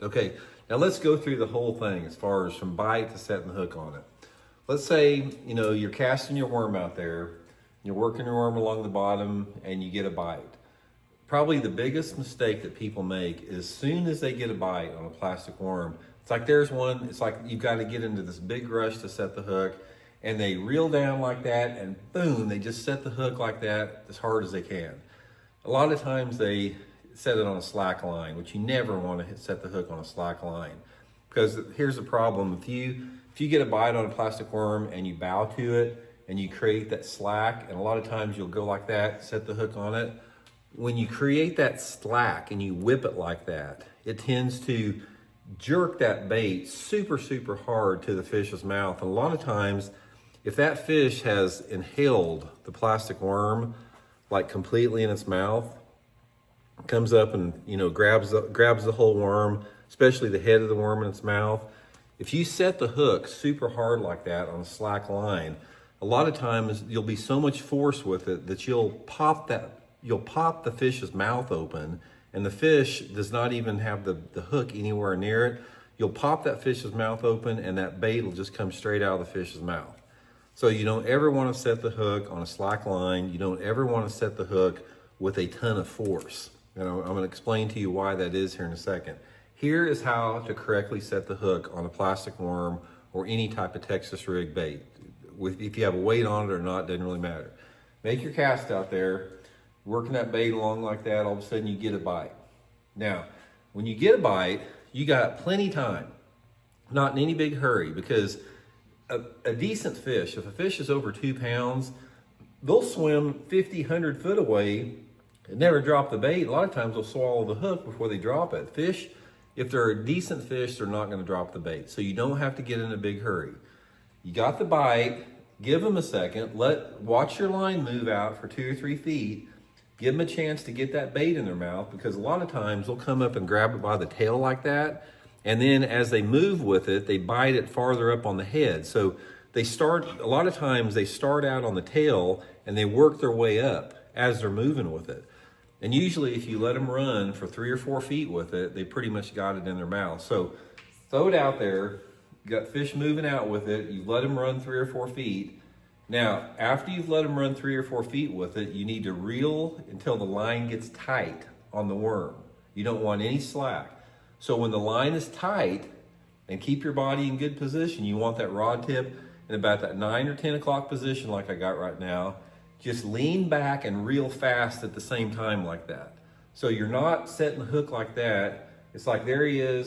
Okay, now let's go through the whole thing as far as from bite to setting the hook on it. Let's say, you're casting your worm out there, you're working your worm along the bottom and you get a bite. Probably the biggest mistake that people make is as soon as they get a bite on a plastic worm, it's like there's one, it's like you've got to get into this big rush to set the hook, and they reel down like that and boom, they just set the hook like that as hard as they can. A lot of times they set it on a slack line, which you never want to set the hook on a slack line. Because here's the problem, if you get a bite on a plastic worm and you bow to it and you create that slack, and a lot of times you'll go like that, set the hook on it. When you create that slack and you whip it like that, it tends to jerk that bait super, super hard to the fish's mouth. And a lot of times, if that fish has inhaled the plastic worm like completely in its mouth, comes up and grabs the whole worm, especially the head of the worm in its mouth. If you set the hook super hard like that on a slack line, a lot of times you'll be so much force with it that you'll pop the fish's mouth open, and the fish does not even have the hook anywhere near it. You'll pop that fish's mouth open and that bait will just come straight out of the fish's mouth. So you don't ever want to set the hook on a slack line. You don't ever want to set the hook with a ton of force. And I'm going to explain to you why that is here in a second. Here is how to correctly set the hook on a plastic worm or any type of Texas rig bait. If you have a weight on it or not, doesn't really matter. Make your cast out there, working that bait along like that, all of a sudden you get a bite. Now, when you get a bite, you got plenty time, not in any big hurry, because a decent fish, if a fish is over 2 pounds, they'll swim 50, 100 foot away and never drop the bait. A lot of times they'll swallow the hook before they drop it. Fish, if they're a decent fish, they're not going to drop the bait. So you don't have to get in a big hurry. You got the bite, give them a second, watch your line move out for 2 or 3 feet, give them a chance to get that bait in their mouth, because a lot of times they'll come up and grab it by the tail like that, and then as they move with it, they bite it farther up on the head. So a lot of times they start out on the tail and they work their way up as they're moving with it. And usually if you let them run for 3 or 4 feet with it, they pretty much got it in their mouth. So throw it out there, you got fish moving out with it, you've let them run 3 or 4 feet. Now, after you've let them run 3 or 4 feet with it, you need to reel until the line gets tight on the worm. You don't want any slack. So when the line is tight, and keep your body in good position, you want that rod tip in about that 9 or 10 o'clock position like I got right now. Just lean back and reel fast at the same time like that. So you're not setting the hook like that. It's like there he is,